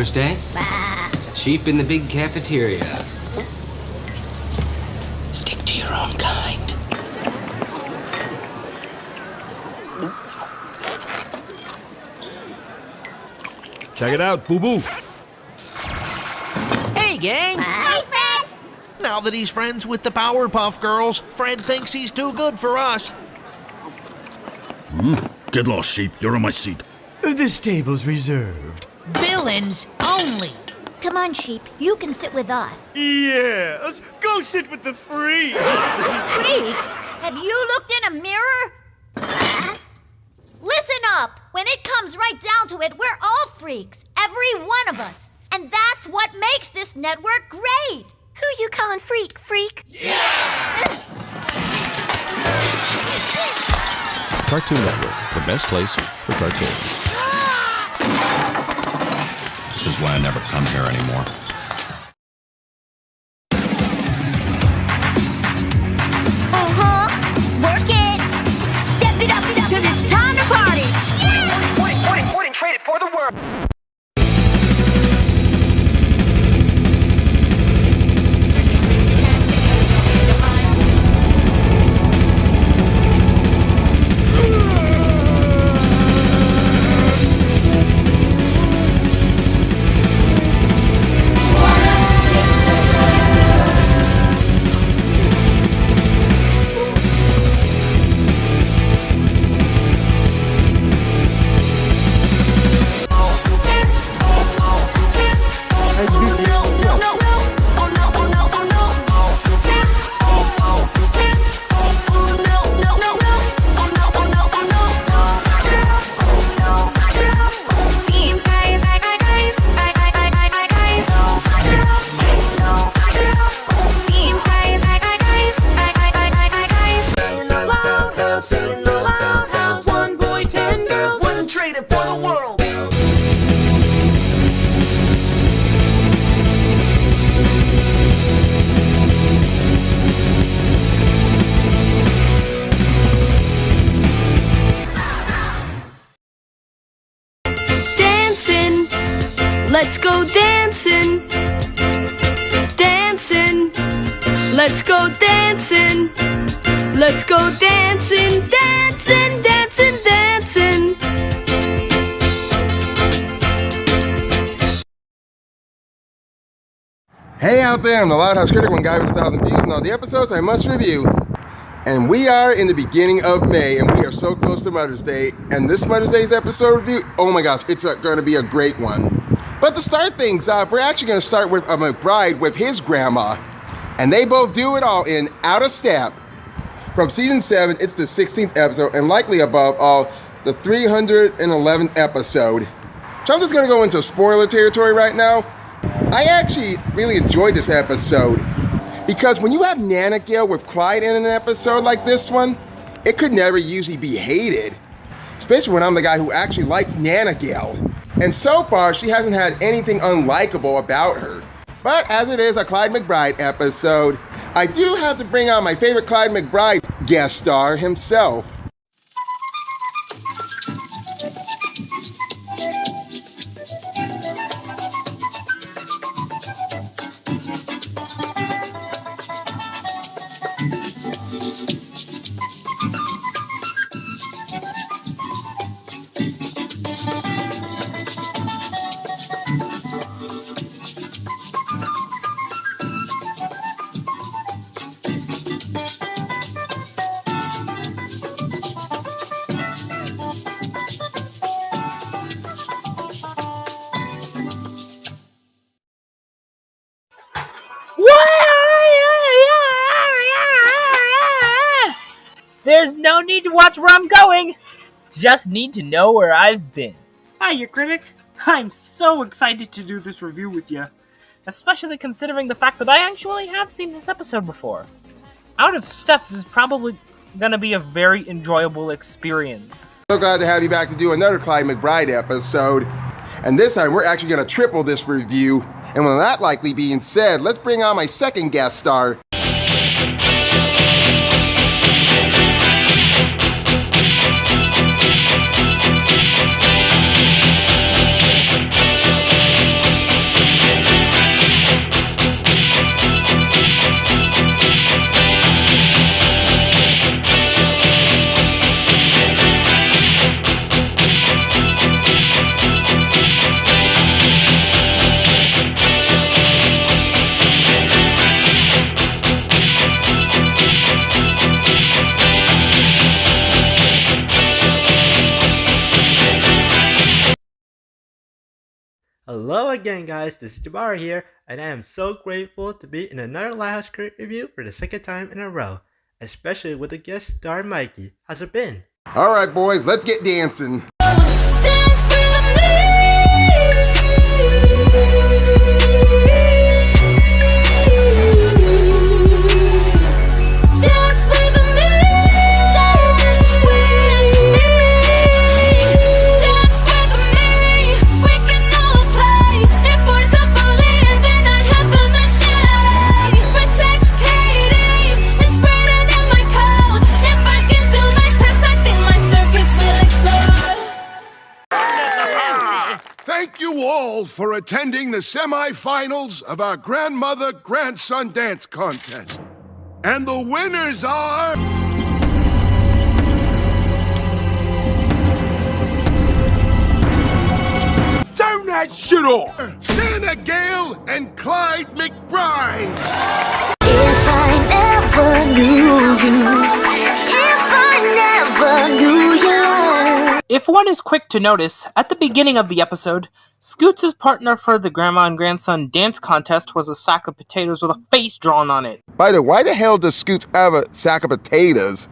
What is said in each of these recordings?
Mother's Day? Sheep in the big cafeteria. Stick to your own kind. Check it out, boo-boo. Hey, gang! Hey, Fred! Now that he's friends with the Powerpuff Girls, Fred thinks he's too good for us. Get lost, sheep. You're on my seat. This table's reserved. Villains only. Come on, Sheep. You can sit with us. Yes, go sit with the freaks. Freaks? Have you looked in a mirror? Listen up. When it comes right down to it, we're all freaks. Every one of us. And that's what makes this network great. Who you calling freak, freak? Cartoon Network, the best place for cartoons. This is why I never come here anymore. Work it. Step it up, cause it's time to party. Wouldn't trade it for the world. Let's go dancing, dancing. Let's go dancing. Let's go dancing, dancing, dancing, dancing. Hey out there, I'm the Loud House Critic, one guy with 1,000 views and all the episodes I must review. And we are in the beginning of May, and we are so close to Mother's Day. And this Mother's Day's episode review, oh my gosh, it's going to be a great one. But to start things up, we're actually going to start with McBride with his grandma. And they both do it all in Out of Step. From season 7, it's the 16th episode, and likely above all, the 311th episode. So I'm just going to go into spoiler territory right now. I actually really enjoyed this episode. Because when you have Nana Gale with Clyde in an episode like this one, it could never usually be hated. Especially when I'm the guy who actually likes Nana Gale. And so far, she hasn't had anything unlikable about her. But as it is a Clyde McBride episode, I do have to bring on my favorite Clyde McBride guest star himself. There's no need to watch where I'm going. Just need to know where I've been. Hiya, Critic. I'm so excited to do this review with you. Especially considering the fact that I actually have seen this episode before. Out of Step is probably gonna be a very enjoyable experience. So glad to have you back to do another Clyde McBride episode. And this time we're actually gonna triple this review. And with that likely being said, let's bring on my second guest star. Hello again, guys. This is Jabari here, and I am so grateful to be in another Lighthouse Critic review for the second time in a row, especially with the guest star Mikey. How's it been? Alright, boys, let's get dancing. Thank you all for attending the semi-finals of our grandmother-grandson dance contest. And the winners are... Turn that shit off! Santa Gale and Clyde McBride! If I never knew you, if I never knew you. If one is quick to notice, at the beginning of the episode, Scoots' partner for the grandma and grandson dance contest was a sack of potatoes with a face drawn on it. By the way, why the hell does Scoots have a sack of potatoes?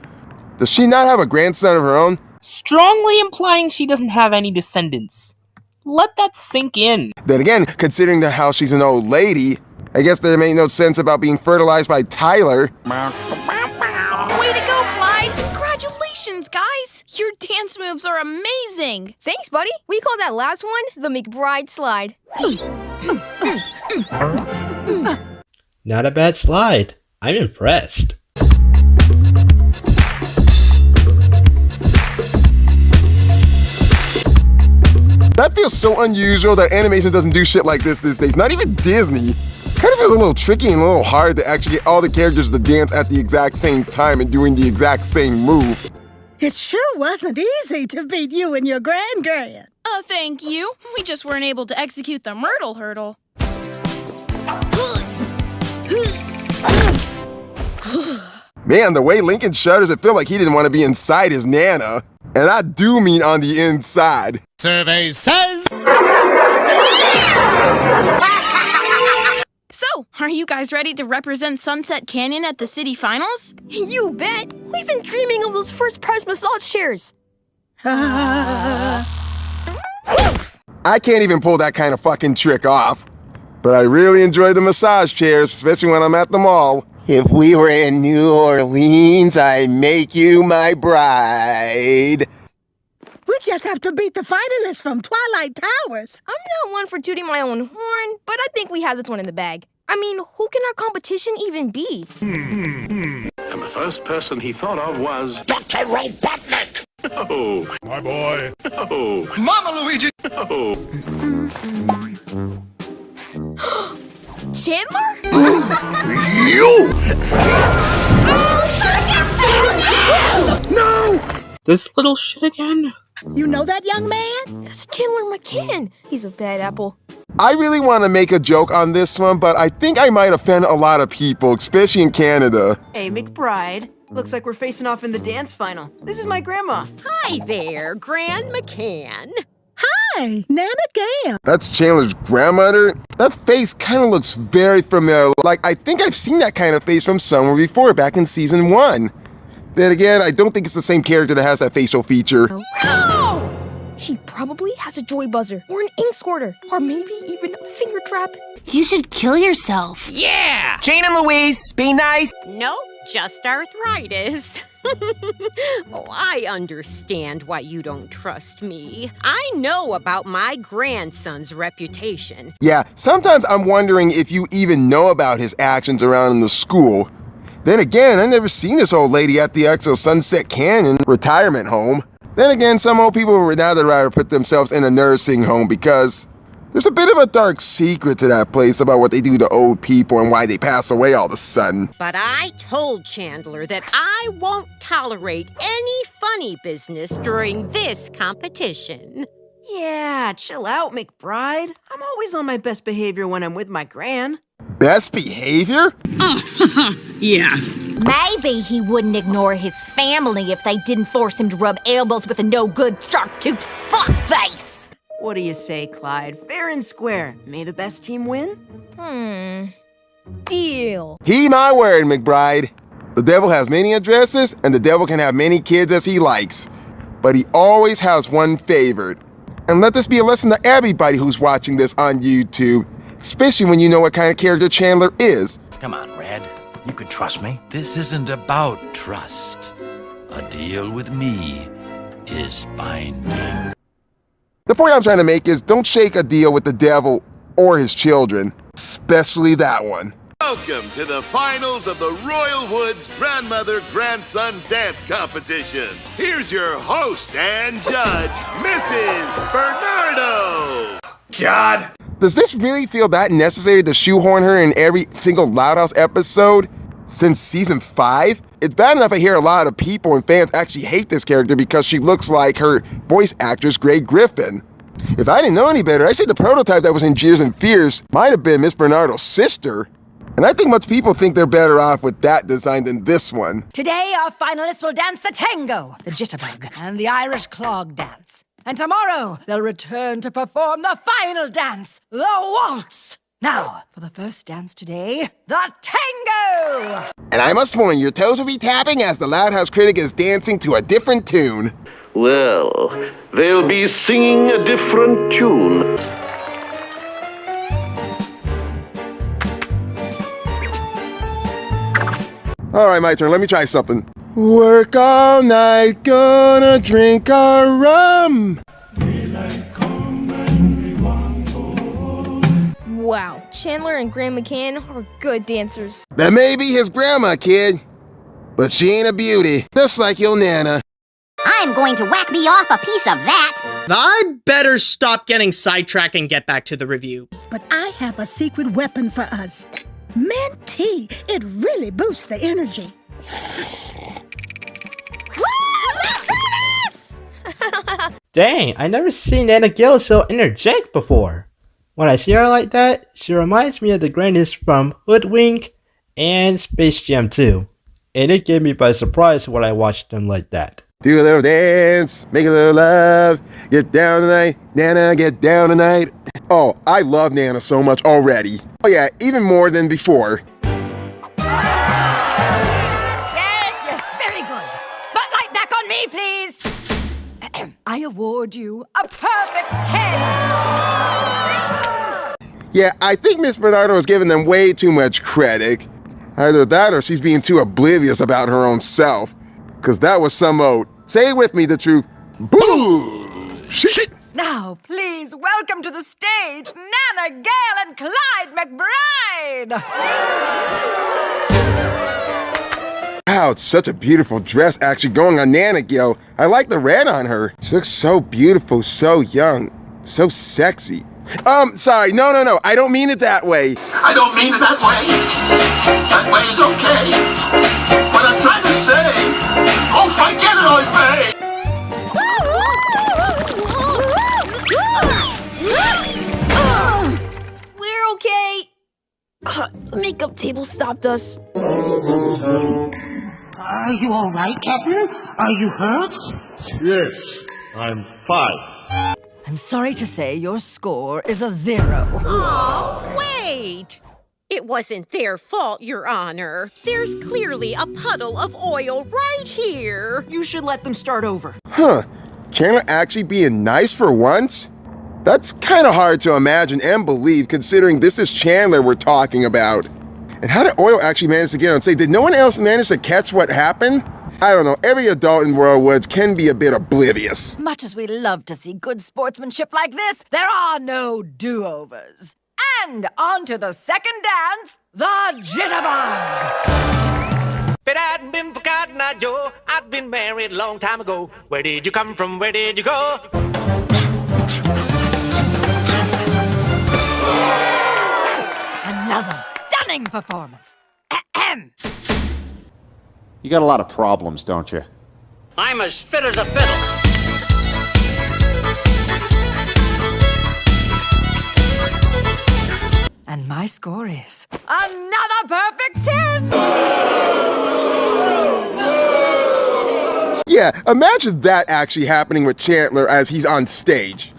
Does she not have a grandson of her own? Strongly implying she doesn't have any descendants. Let that sink in. Then again, considering how she's an old lady, I guess there made no sense about being fertilized by Tyler. Way to go, Clyde! Congratulations, guys! Your dance moves are amazing! Thanks, buddy. We call that last one the McBride slide. Not a bad slide. I'm impressed. That feels so unusual that animation doesn't do shit like this these days. Not even Disney. Kind of feels a little tricky and a little hard to actually get all the characters to dance at the exact same time and doing the exact same move. It sure wasn't easy to beat you and your grand-grand. Thank you. We just weren't able to execute the Myrtle Hurdle. Man, the way Lincoln shudders, it felt like he didn't want to be inside his Nana. And I do mean on the inside. Survey says... So, are you guys ready to represent Sunset Canyon at the city finals? You bet! We've been dreaming of those first prize massage chairs. I can't even pull that kind of fucking trick off. But I really enjoy the massage chairs, especially when I'm at the mall. If we were in New Orleans, I'd make you my bride. We just have to beat the finalists from Twilight Towers. I'm not one for tooting my own horn, but I think we have this one in the bag. I mean, who can our competition even be? And the first person he thought of was... Dr. Robotnik! Oh, my boy. Oh. Mama Luigi! Oh. Chandler? You! No! This little shit again? You know that young man? That's Chandler McCann. He's a bad apple. I really want to make a joke on this one, but I think I might offend a lot of people, especially in Canada. Hey, McBride. Looks like we're facing off in the dance final. This is my grandma. Hi there, Gran McCann. Hi, Nana Gale. That's Chandler's grandmother. That face kind of looks very familiar. Like, I think I've seen that kind of face from somewhere before, back in season 1. Then again, I don't think it's the same character that has that facial feature. Oh! She probably has a joy buzzer, or an ink squirter, or maybe even a finger trap. You should kill yourself. Yeah! Jane and Louise, be nice. Nope, just arthritis. Oh, I understand why you don't trust me. I know about my grandson's reputation. Yeah, sometimes I'm wondering if you even know about his actions around in the school. Then again, I've never seen this old lady at the actual Sunset Canyon retirement home. Then again, some old people would rather put themselves in a nursing home because there's a bit of a dark secret to that place about what they do to old people and why they pass away all of a sudden. But I told Chandler that I won't tolerate any funny business during this competition. Yeah, chill out, McBride. I'm always on my best behavior when I'm with my gran. Best behavior? Yeah. Maybe he wouldn't ignore his family if they didn't force him to rub elbows with a no-good shark-toothed fuckface. What do you say, Clyde? Fair and square. May the best team win? Deal. Heed my word, McBride. The devil has many addresses, and the devil can have many kids as he likes. But he always has one favorite. And let this be a lesson to everybody who's watching this on YouTube, especially when you know what kind of character Chandler is. Come on, Red. You can trust me. This isn't about trust. A deal with me is binding. The point I'm trying to make is don't shake a deal with the devil or his children, especially that one. Welcome to the finals of the Royal Woods Grandmother-Grandson Dance Competition. Here's your host and judge, Mrs. Bernardo. God. Does this really feel that necessary to shoehorn her in every single Loud House episode since season 5? It's bad enough I hear a lot of people and fans actually hate this character because she looks like her voice actress, Grey Griffin. If I didn't know any better, I'd say the prototype that was in Jeers and Fears might have been Miss Bernardo's sister. And I think most people think they're better off with that design than this one. Today, our finalists will dance the tango, the jitterbug, and the Irish clog dance. And tomorrow, they'll return to perform the final dance, the waltz. Now, for the first dance today, the tango! And I must warn you, your toes will be tapping as the Loud House Critic is dancing to a different tune. Well, they'll be singing a different tune. All right, my turn. Let me try something. Work all night, gonna drink our rum. Wow, Chandler and Graham McCann are good dancers. That may be his grandma, kid, but she ain't a beauty, just like your Nana. I'm going to whack me off a piece of that. I better stop getting sidetracked and get back to the review. But I have a secret weapon for us. Mint tea. It really boosts the energy. Dang, I never seen Nana Gill so energetic before. When I see her like that, she reminds me of the grannies from Hoodwink and Space Jam 2. And it gave me by surprise when I watched them like that. Do a little dance, make a little love, get down tonight, Nana, get down tonight. Oh, I love Nana so much already. Oh yeah, even more than before. Yes, very good. Spotlight back on me, please. I award you a perfect 10. Yeah, I think Miss Bernardo is giving them way too much credit. Either that or she's being too oblivious about her own self. Cause that was some say it with me, the truth, bullshit. Now, please welcome to the stage, Nana Gale and Clyde McBride. Wow, it's such a beautiful dress actually going on Nana Gale. I like the red on her. She looks so beautiful, so young, so sexy. Sorry, no, I don't mean it that way. I don't mean it that way. That way is okay. What I'm trying to say, oh, forget it, old face. We're okay. The makeup table stopped us. Are you all right, Captain? Are you hurt? Yes, I'm fine. I'm sorry to say your score is a 0. Oh, wait! It wasn't their fault, Your Honor. There's clearly a puddle of oil right here. You should let them start over. Huh, Chandler actually being nice for once? That's kind of hard to imagine and believe considering this is Chandler we're talking about. And how did Oil actually manage to get on stage? Did no one else manage to catch what happened? I don't know, every adult in Royal Woods can be a bit oblivious. Much as we love to see good sportsmanship like this, there are no do-overs. And on to the second dance, the jitterbug. If it hadn't been for Cotton Eye Joe, I'd been married a long time ago. Where did you come from? Where did you go? Another stunning performance. Ahem. You got a lot of problems, don't you? I'm as fit as a fiddle. And my score is another perfect 10! Yeah, imagine that actually happening with Chandler as he's on stage.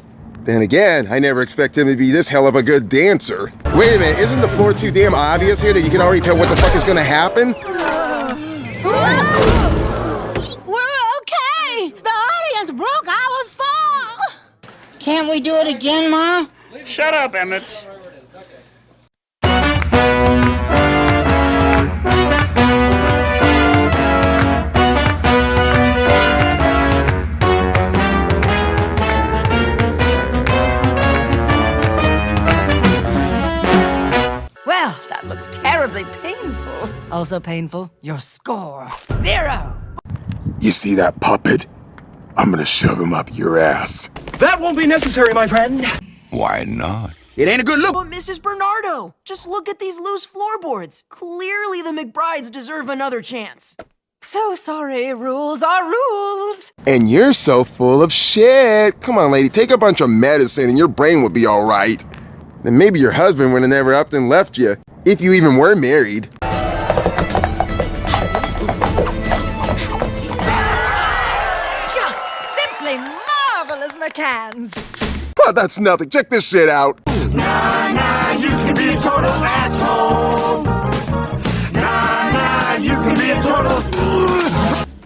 Then again, I never expect him to be this hell of a good dancer. Wait a minute, isn't the floor too damn obvious here that you can already tell what the fuck is gonna happen? We're okay! The audience broke our fall! Can't we do it again, Ma? Shut up, Emmett. Well, that looks terribly painful. Also painful, your score. 0. You see that puppet? I'm gonna shove him up your ass. That won't be necessary, my friend. Why not? It ain't a good look. But Mrs. Bernardo, just look at these loose floorboards. Clearly the McBrides deserve another chance. So sorry, rules are rules. And you're so full of shit. Come on, lady, take a bunch of medicine and your brain would be all right. Then maybe your husband would have never upped and left you, if you even were married. Just simply marvelous, McCanns. Oh, that's nothing. Check this shit out. Nah, you can be a total asshole. Nah, you can be a total...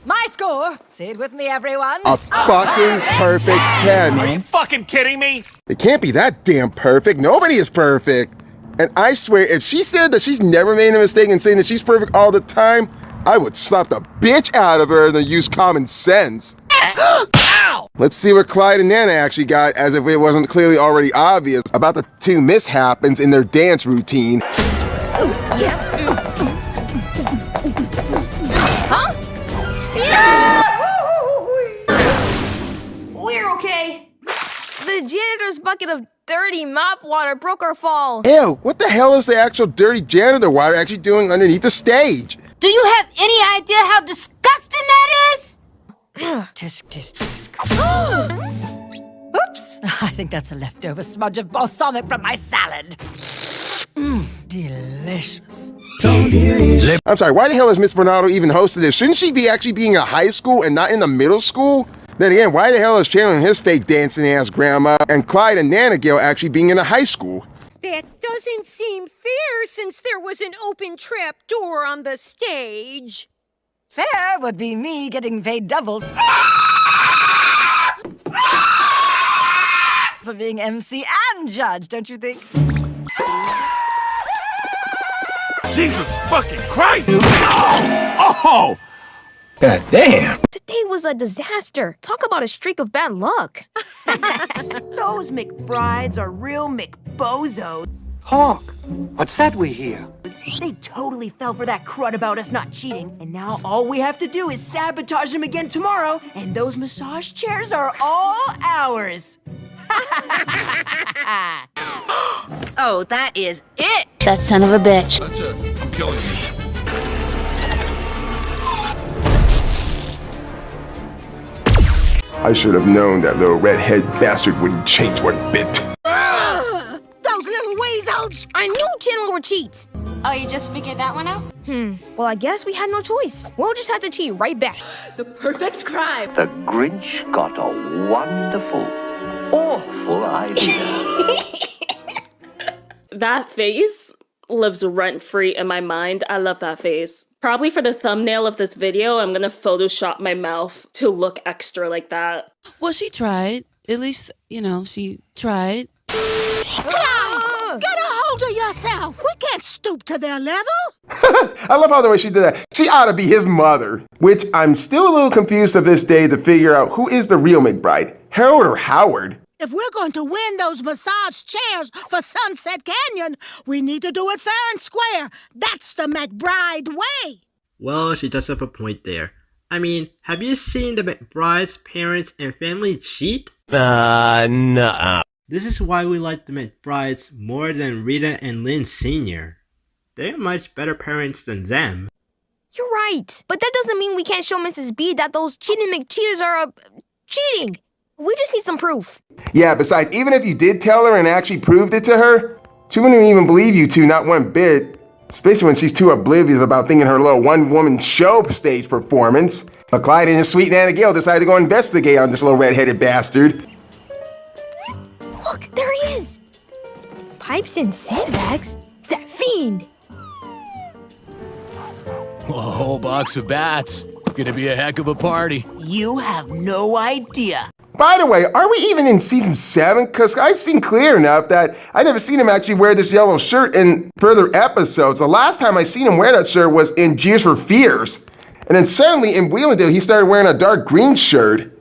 My score, say it with me, everyone. A fucking perfect 10. Are you fucking kidding me? It can't be that damn perfect. Nobody is perfect. And I swear, if she said that she's never made a mistake in saying that she's perfect all the time, I would slap the bitch out of her and then use common sense. Ow! Let's see what Clyde and Nana actually got, as if it wasn't clearly already obvious about the two mishaps in their dance routine. Huh? We're okay. The janitor's bucket of dirty mop water broke our fall. Ew, what the hell is the actual dirty janitor water actually doing underneath the stage? Do you have any idea how disgusting that is? Tisk, tisk, tisk. Oops, I think that's a leftover smudge of balsamic from my salad. Delicious. I'm sorry, why the hell is Miss Bernardo even hosting this? Shouldn't she be actually being in high school and not in the middle school? Then again, why the hell is channeling his fake dancing ass grandma and Clyde and Nana Gail actually being in a high school? That doesn't seem fair since there was an open trap door on the stage. Fair would be me getting paid double for being MC and judge, don't you think? Jesus fucking Christ! Oh! God damn! Today was a disaster. Talk about a streak of bad luck. Those McBrides are real McBozos. Hawk, what's that we hear? They totally fell for that crud about us not cheating, and now all we have to do is sabotage them again tomorrow, and those massage chairs are all ours. Oh, that is it! That son of a bitch. That's it. I'm killing you. I should have known that little redhead bastard wouldn't change one bit. Those little weasels! I knew Chandler would cheat. Oh, you just figured that one out? Well, I guess we had no choice. We'll just have to cheat right back. The perfect crime. The Grinch got a wonderful, awful idea. That face lives rent-free in my mind. I love that face. Probably for the thumbnail of this video, I'm gonna Photoshop my mouth to look extra like that. Well, she tried. At least, you know, she tried. Clyde, get a hold of yourself. We can't stoop to their level. I love how the way she did that. She ought to be his mother. Which I'm still a little confused to this day to figure out who is the real McBride, Harold or Howard. If we're going to win those massage chairs for Sunset Canyon, we need to do it fair and square. That's the McBride way. Well, she does have a point there. I mean, have you seen the McBride's parents and family cheat? Nuh-uh. This is why we like the McBrides more than Rita and Lynn Sr. They're much better parents than them. You're right. But that doesn't mean we can't show Mrs. B that those cheating McCheaters are, cheating. We just need some proof. Yeah, besides, even if you did tell her and actually proved it to her, she wouldn't even believe you two, not one bit. Especially when she's too oblivious about thinking her little one-woman show stage performance. But Clyde and his sweet Nana Gail decided to go investigate on this little red-headed bastard. Pipes and sandbags? That fiend! A whole box of bats. Gonna be a heck of a party. You have no idea. By the way, are we even in season 7? Because I've seen clear enough that I never seen him actually wear this yellow shirt in further episodes. The last time I seen him wear that shirt was in Gears for Fears. And then suddenly in Wheelandale, he started wearing a dark green shirt.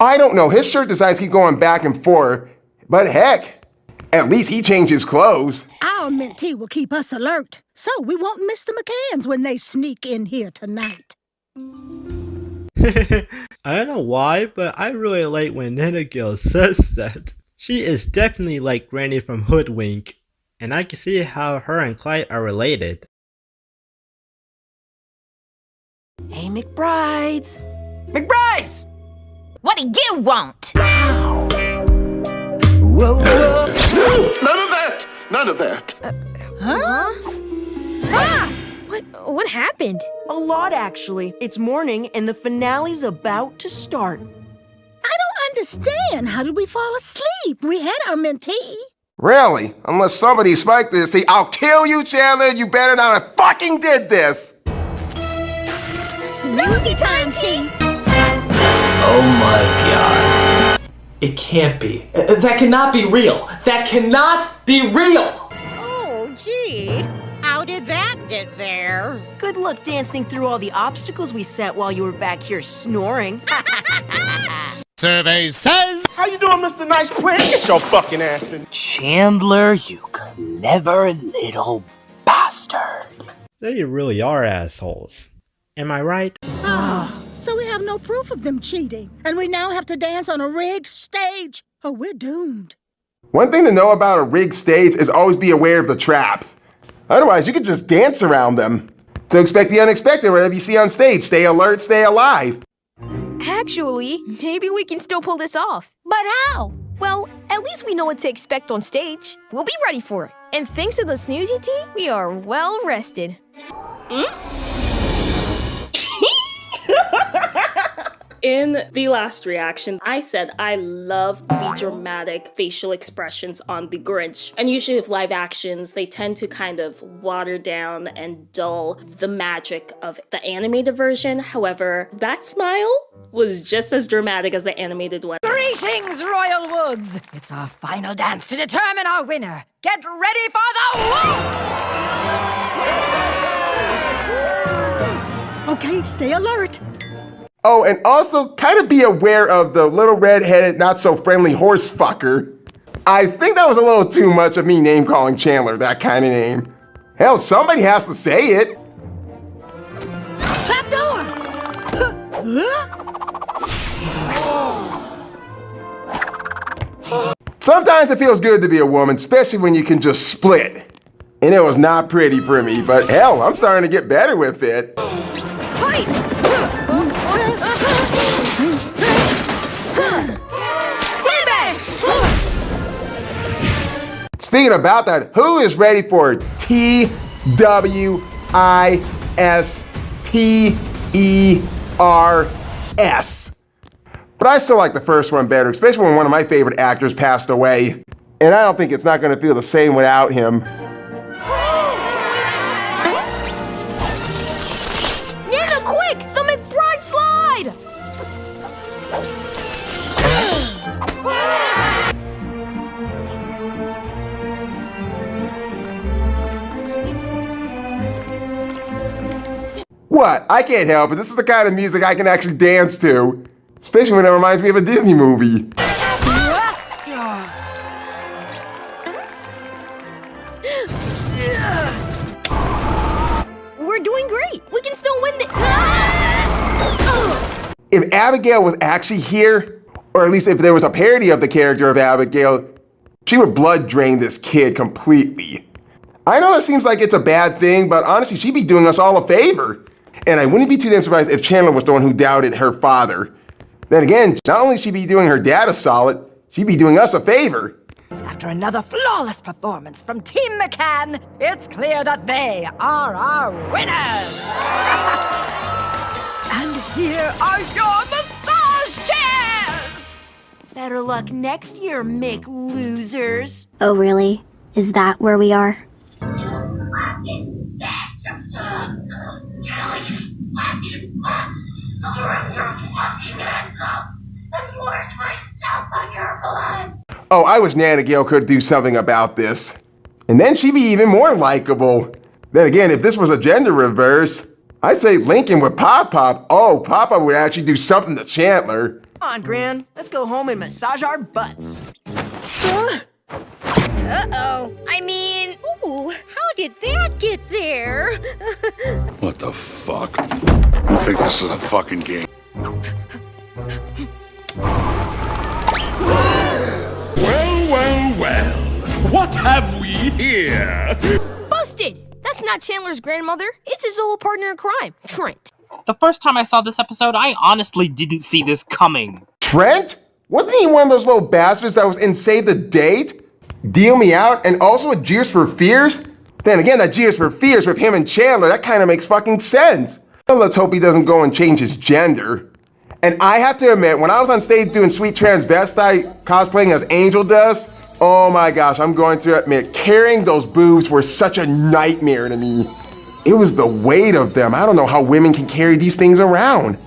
I don't know, his shirt designs keep going back and forth. But heck, at least he changed his clothes. Our mentee will keep us alert, so we won't miss the McCanns when they sneak in here tonight. I don't know why, but I really like when Nana Gill says that. She is definitely like Granny from Hoodwink, and I can see how her and Clyde are related. Hey, McBrides! McBrides! What do you want? Whoa, whoa. None of that! None of that. Huh? Ah! What happened? A lot, actually. It's morning, and the finale's about to start. I don't understand. How did we fall asleep? We had our mentee. Really? Unless somebody spiked this, say, I'll kill you, Chandler, you better not have fucking did this! Snoozy time, T! Oh my god. It can't be. That cannot be real. That cannot be real! Oh, gee. How did that get there? Good luck dancing through all the obstacles we set while you were back here snoring. Survey says... How you doing, Mr. Nice Plant? Get your fucking ass in. Chandler, you clever little bastard. They really are assholes. Am I right? So we have no proof of them cheating, and we now have to dance on a rigged stage. Oh, we're doomed. One thing to know about a rigged stage is always be aware of the traps. Otherwise, you could just dance around them. So expect the unexpected whatever you see on stage. Stay alert, stay alive. Actually, maybe we can still pull this off. But how? Well, at least we know what to expect on stage. We'll be ready for it. And thanks to the Snoozy Tea, we are well rested. In the last reaction, I said I love the dramatic facial expressions on the Grinch. And usually with live actions, they tend to kind of water down and dull the magic of the animated version. However, that smile was just as dramatic as the animated one. Greetings, Royal Woods! It's our final dance to determine our winner. Get ready for the waltz! Okay, stay alert. Oh, and also kind of be aware of the little red-headed, not-so-friendly horse fucker. I think that was a little too much of me name-calling Chandler that kind of name. Hell, somebody has to say it. Trap door! Sometimes it feels good to be a woman, especially when you can just split. And it was not pretty for me, but hell, I'm starting to get better with it. Pipes! Sandbags! Speaking about that, who is ready for TWISTERS? But I still like the first one better, especially when one of my favorite actors passed away. And I don't think it's not going to feel the same without him. Nana, quick! The McBride slide! What? I can't help it. This is the kind of music I can actually dance to. Especially when it reminds me of a Disney movie. We're doing great. We can still win it. If Abigail was actually here, or at least if there was a parody of the character of Abigail, she would blood drain this kid completely. I know that seems like it's a bad thing, but honestly, she'd be doing us all a favor. And I wouldn't be too damn surprised if Chandler was the one who doubted her father. Then again, not only she'd be doing her dad a solid, she'd be doing us a favor. After another flawless performance from Team McCann, it's clear that they are our winners! And here are your massage chairs! Better luck next year, Mick losers. Oh, really? Is that where we are? Oh, I wish Nana Gale could do something about this. And then she'd be even more likable. Then again, if this was a gender reverse, I'd say Lincoln with Pop-Pop. Oh, Pop-Pop would actually do something to Chandler. Come on, Gran. Let's go home and massage our butts. Uh-oh. I mean, Ooh, how did that get there? What the fuck? You think this is a fucking game? Well. What have we here? Busted! That's not Chandler's grandmother. It's his old partner in crime, Trent. The first time I saw this episode, I honestly didn't see this coming. Trent? Wasn't he one of those little bastards that was in Save the Date? Deal Me Out, and also with Gears for Fears? Then again, that Gears for Fears with him and Chandler, that kind of makes fucking sense. Well, let's hope he doesn't go and change his gender. And I have to admit, when I was on stage doing Sweet Transvestite, cosplaying as Angel Dust, oh my gosh, I'm going to admit, carrying those boobs were such a nightmare to me. It was the weight of them. I don't know how women can carry these things around.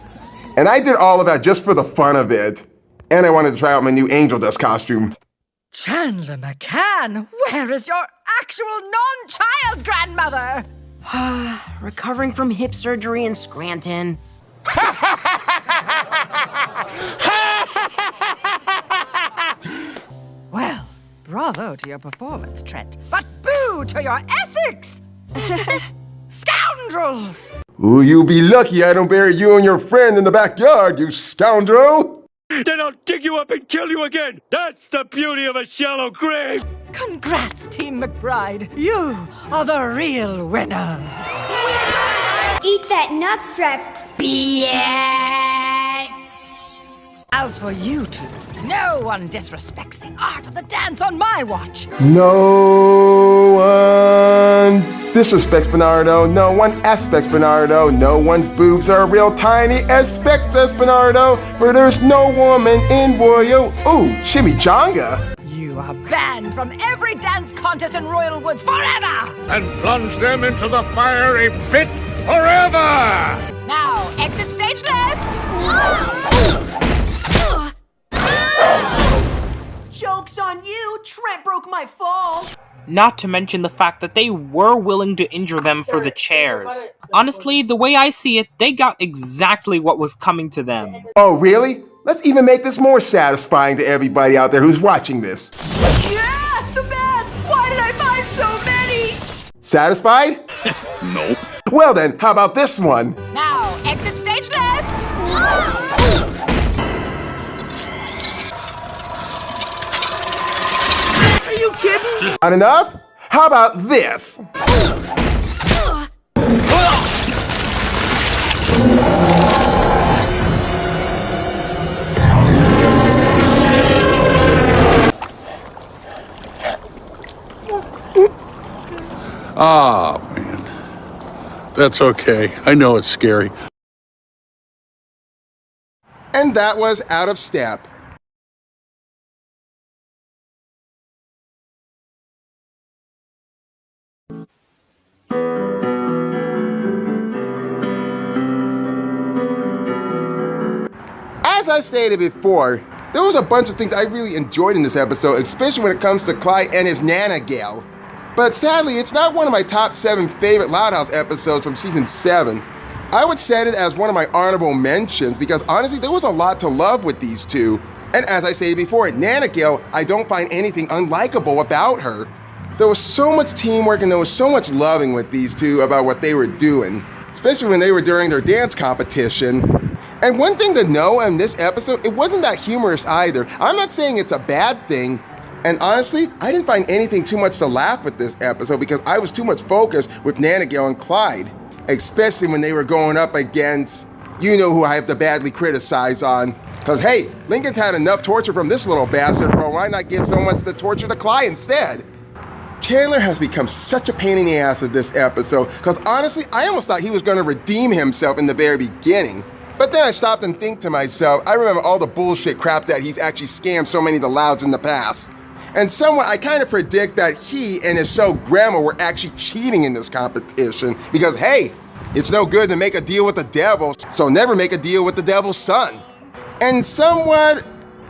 And I did all of that just for the fun of it. And I wanted to try out my new Angel Dust costume. Chandler McCann, where is your actual non-child grandmother? Recovering from hip surgery in Scranton. Well, bravo to your performance, Trent, but boo to your ethics! Scoundrels! Ooh, you be lucky I don't bury you and your friend in the backyard, you scoundrel! Then I'll dig you up and kill you again! That's the beauty of a shallow grave! Congrats, Team McBride. You are the real winners. Eat that nutstrap, bitch! As for you two, no one disrespects the art of the dance on my watch. No one disrespects Bernardo, no one aspects Bernardo, no one's boobs are real tiny aspects as Bernardo, for there's no woman in Royal, ooh, chimichanga. You are banned from every dance contest in Royal Woods forever! And plunge them into the fiery pit forever! Now, exit stage left! Joke's on you! Trent broke my fall! Not to mention the fact that they were willing to injure them for the chairs. Honestly, the way I see it, they got exactly what was coming to them. Oh, really? Let's even make this more satisfying to everybody out there who's watching this. Yeah! The bats! Why did I find so many? Satisfied? Nope. Well then, how about this one? Now, exit stage left! Are you kidding? Not enough? How about this? Ah, man. That's okay. I know it's scary. And that was Out of Step. As I stated before, there was a bunch of things I really enjoyed in this episode, especially when it comes to Clyde and his Nana Gale. But sadly, it's not one of my top 7 favorite Loud House episodes from season 7. I would set it as one of my honorable mentions because honestly, there was a lot to love with these two. And as I stated before, Nana Gale, I don't find anything unlikable about her. There was so much teamwork and there was so much loving with these two about what they were doing, especially when they were during their dance competition. And one thing to know in this episode, it wasn't that humorous either. I'm not saying it's a bad thing. And honestly, I didn't find anything too much to laugh with this episode because I was too much focused with Nana Gale and Clyde, especially when they were going up against, you know who I have to badly criticize on. Because hey, Lincoln's had enough torture from this little bastard, bro. Why not give so much to torture to Clyde instead? Chandler has become such a pain in the ass of this episode because honestly, I almost thought he was going to redeem himself in the very beginning. But then I stopped and think to myself, I remember all the bullshit crap that he's actually scammed so many of the Louds in the past. And somewhat, I kind of predict that he and his grandma were actually cheating in this competition because, hey, it's no good to make a deal with the devil, so never make a deal with the devil's son. And somewhat,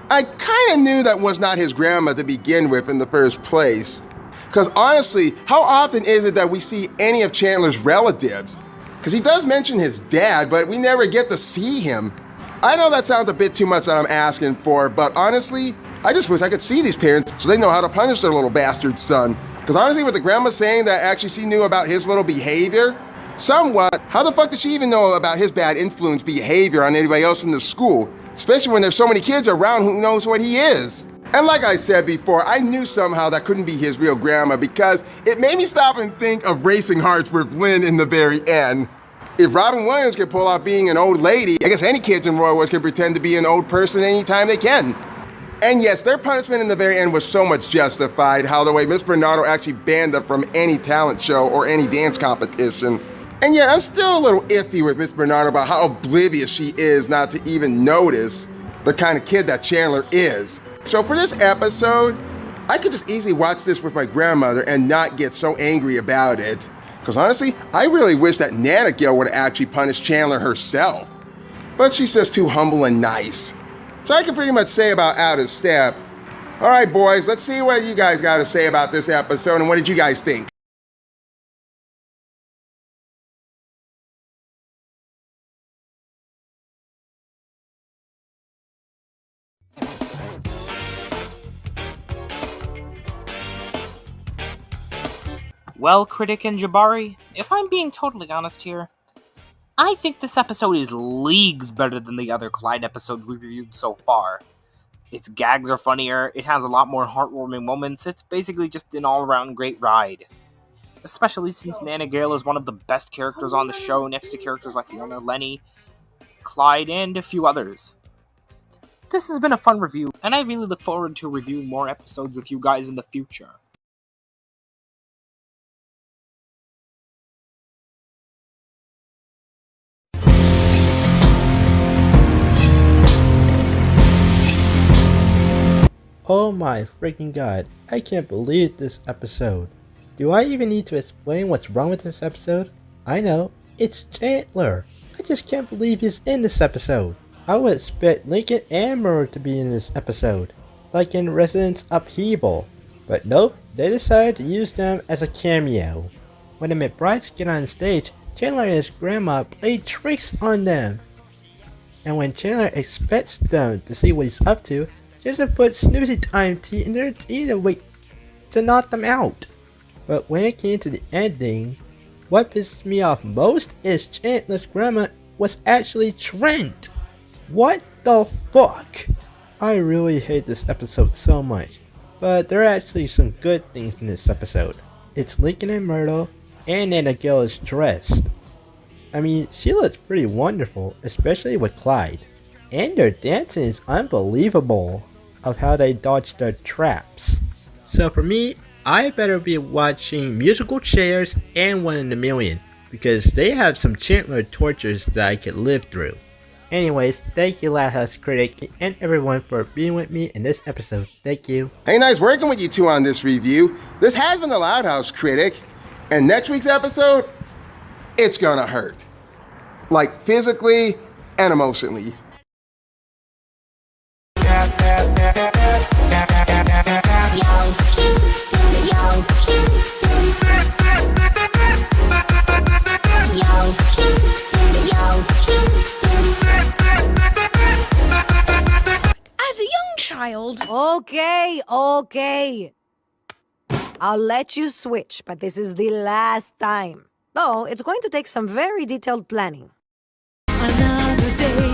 I kind of knew that was not his grandma to begin with in the first place. Because honestly, how often is it that we see any of Chandler's relatives? Because he does mention his dad, but we never get to see him. I know that sounds a bit too much that I'm asking for, but honestly, I just wish I could see these parents so they know how to punish their little bastard son. Because honestly, with the grandma saying that actually she knew about his little behavior, somewhat, how the fuck did she even know about his bad influence behavior on anybody else in the school? Especially when there's so many kids around who knows what he is. And like I said before, I knew somehow that couldn't be his real grandma because it made me stop and think of Racing Hearts with Lynn in the very end. If Robin Williams can pull off being an old lady, I guess any kids in Roy Woods can pretend to be an old person anytime they can. And yes, their punishment in the very end was so much justified, how the way Miss Bernardo actually banned them from any talent show or any dance competition. And yet, I'm still a little iffy with Miss Bernardo about how oblivious she is not to even notice the kind of kid that Chandler is. So for this episode, I could just easily watch this with my grandmother and not get so angry about it. Because honestly, I really wish that Nana Gill would have actually punished Chandler herself. But she's just too humble and nice. So I can pretty much say about Out of Step. All right, boys, let's see what you guys got to say about this episode and what did you guys think? Well, Critic and Jabari, if I'm being totally honest here, I think this episode is leagues better than the other Clyde episodes we've reviewed so far. Its gags are funnier, it has a lot more heartwarming moments, it's basically just an all-around great ride. Especially since Nana Gale is one of the best characters on the show next to characters like Fiona, Lenny, Clyde, and a few others. This has been a fun review, and I really look forward to reviewing more episodes with you guys in the future. Oh my freaking god, I can't believe this episode. Do I even need to explain what's wrong with this episode? I know, it's Chandler. I just can't believe he's in this episode. I would expect Lincoln and Murray to be in this episode, like in Residence Upheaval. But nope, they decided to use them as a cameo. When the McBrides get on stage, Chandler and his grandma play tricks on them. And when Chandler expects them to see what he's up to, just to put Snoozy Time tea in their tea to wait to knock them out. But when it came to the ending, what pisses me off most is Chandler's grandma was actually Trent. What the fuck? I really hate this episode so much. But there are actually some good things in this episode. It's Lincoln and Myrtle, and Nana Gill is dressed. I mean, she looks pretty wonderful, especially with Clyde. And their dancing is unbelievable of how they dodge their traps. So for me, I better be watching Musical Chairs and One in a Million, because they have some Chandler tortures that I could live through. Anyways, thank you Loud House Critic and everyone for being with me in this episode. Thank you. Hey, nice working with you two on this review. This has been the Loud House Critic, and next week's episode, it's gonna hurt. Like physically and emotionally. As a young child. Okay. I'll let you switch, but this is the last time. Though, it's going to take some very detailed planning. Another day.